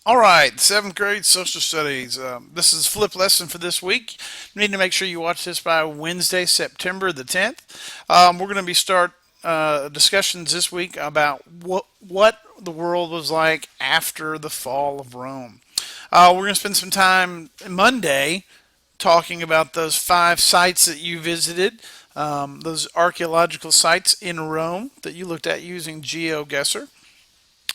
All right, seventh grade social studies. This is flip lesson for this week. You need to make sure you watch this by Wednesday, September the 10th. We're going to be start discussions this week about what the world was like after the fall of Rome. We're going to spend some time Monday talking about those five sites that you visited, those archaeological sites in Rome that you looked at using GeoGuessr.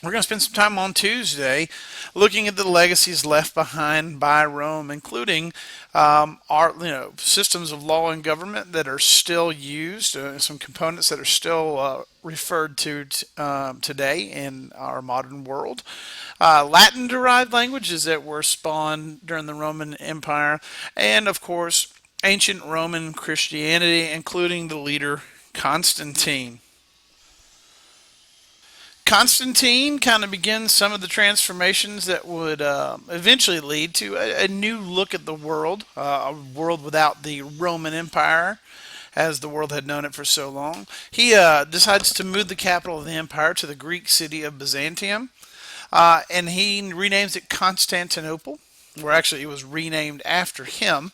We're going to spend some time on Tuesday looking at the legacies left behind by Rome, including our systems of law and government that are still used, some components that are still referred to today in our modern world. Latin-derived languages that were spawned during the Roman Empire, and of course, ancient Roman Christianity, including the leader Constantine. Constantine kind of begins some of the transformations that would eventually lead to a new look at the world, a world without the Roman Empire as the world had known it for so long. He decides to move the capital of the empire to the Greek city of Byzantium, and he renames it Constantinople, where actually it was renamed after him.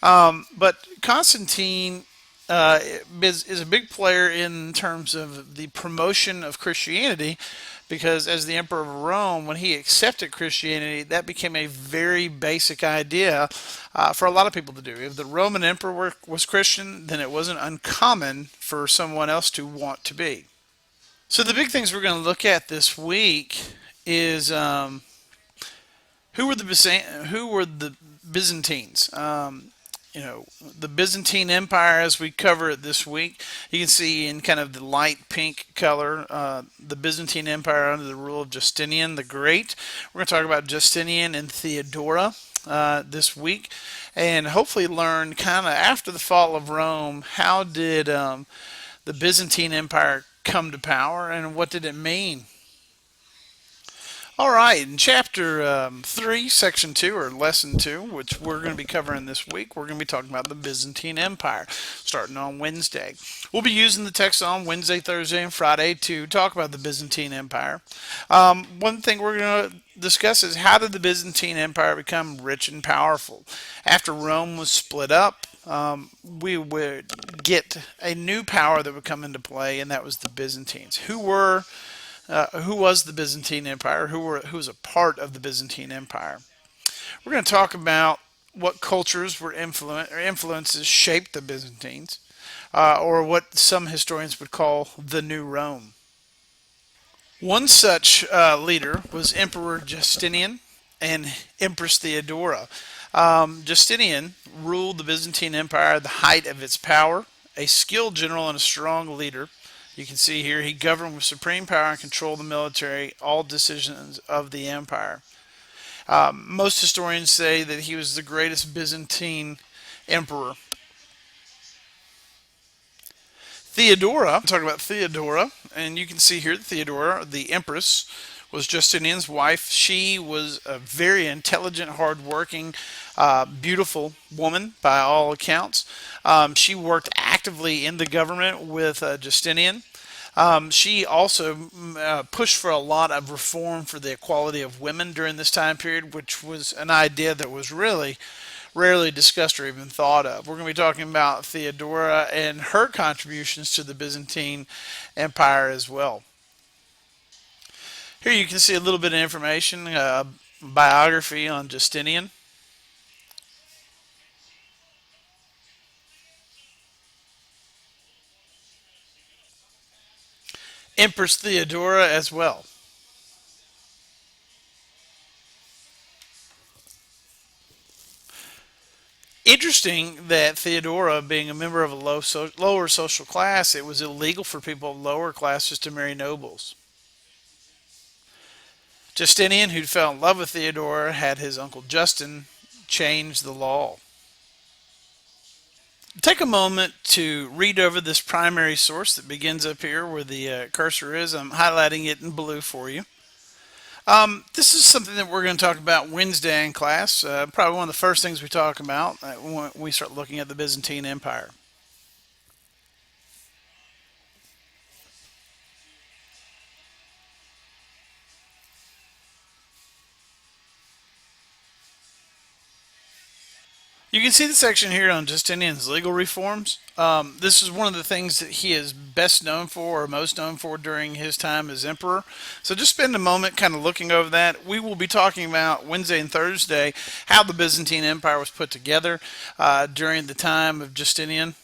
But Constantine is a big player in terms of the promotion of Christianity because, as the Emperor of Rome, when he accepted Christianity, that became a very basic idea for a lot of people to do. If the Roman Emperor was Christian, then it wasn't uncommon for someone else to want to be. So, the big things we're going to look at this week is who were the Byzantines. The Byzantine Empire, as we cover it this week, you can see in kind of the light pink color, the Byzantine Empire under the rule of Justinian the Great. We're going to talk about Justinian and Theodora this week, and hopefully learn kind of after the fall of Rome, how did the Byzantine Empire come to power, and what did it mean? All right, in chapter 3, section 2, or lesson 2, which we're going to be covering this week, we're going to be talking about the Byzantine Empire, starting on Wednesday. We'll be using the text on Wednesday, Thursday, and Friday to talk about the Byzantine Empire. One thing we're going to discuss is how did the Byzantine Empire become rich and powerful? After Rome was split up, we would get a new power that would come into play, and that was the Byzantines. Who was the Byzantine Empire? Who was a part of the Byzantine Empire? We're going to talk about what cultures were influences shaped the Byzantines, or what some historians would call the New Rome. One such leader was Emperor Justinian and Empress Theodora. Justinian ruled the Byzantine Empire at the height of its power, a skilled general and a strong leader. You can see here he governed with supreme power and controlled the military, all decisions of the empire. Most historians say that he was the greatest Byzantine emperor. Theodora, I'm talking about Theodora, and you can see here that Theodora, the empress, was Justinian's wife. She was a very intelligent, hardworking, beautiful woman by all accounts. She worked actively in the government with Justinian. She also pushed for a lot of reform for the equality of women during this time period, which was an idea that was really rarely discussed or even thought of. We're going to be talking about Theodora and her contributions to the Byzantine Empire as well. Here you can see a little bit of information, biography on Justinian. Empress Theodora as well. Interesting that Theodora, being a member of a lower social class, it was illegal for people of lower classes to marry nobles. Justinian, who fell in love with Theodora, had his uncle Justin change the law. Take a moment to read over this primary source that begins up here where the cursor is. I'm highlighting it in blue for you. This is something that we're going to talk about Wednesday in class. Probably one of the first things we talk about when we start looking at the Byzantine Empire. You can see the section here on Justinian's legal reforms. This is one of the things that he is best known for or most known for during his time as emperor. So just spend a moment kind of looking over that. We will be talking about Wednesday and Thursday how the Byzantine Empire was put together during the time of Justinian.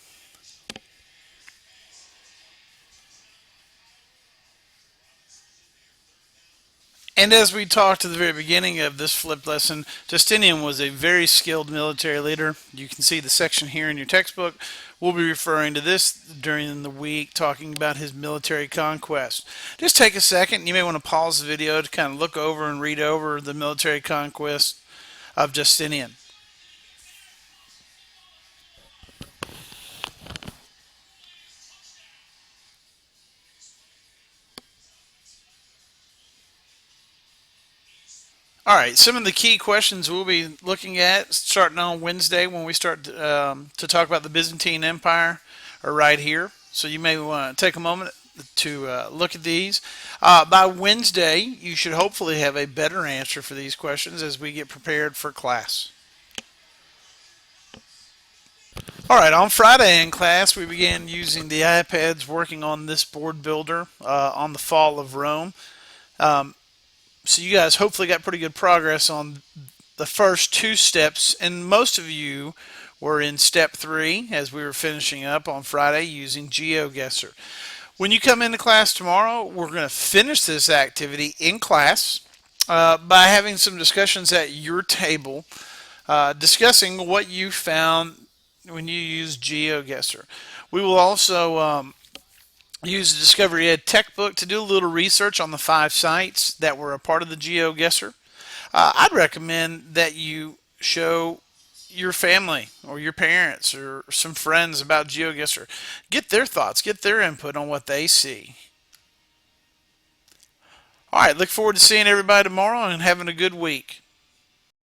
And as we talked at the very beginning of this flipped lesson, Justinian was a very skilled military leader. You can see the section here in your textbook. We'll be referring to this during the week, talking about his military conquest. Just take a second. You may want to pause the video to kind of look over and read over the military conquest of Justinian. All right, some of the key questions we'll be looking at starting on Wednesday when we start to talk about the Byzantine Empire are right here. So you may want to take a moment to look at these. By Wednesday, you should hopefully have a better answer for these questions as we get prepared for class. All right, on Friday in class, we began using the iPads working on this board builder on the fall of Rome. Um, so you guys hopefully got pretty good progress on the first two steps, and most of you were in step 3 as we were finishing up on Friday using GeoGuessr. When you come into class tomorrow, we're going to finish this activity in class by having some discussions at your table discussing what you found when you use GeoGuessr. We will also use the Discovery Ed tech book to do a little research on the 5 sites that were a part of the GeoGuessr. I'd recommend that you show your family or your parents or some friends about GeoGuessr. Get their thoughts, get their input on what they see. All right, look forward to seeing everybody tomorrow and having a good week.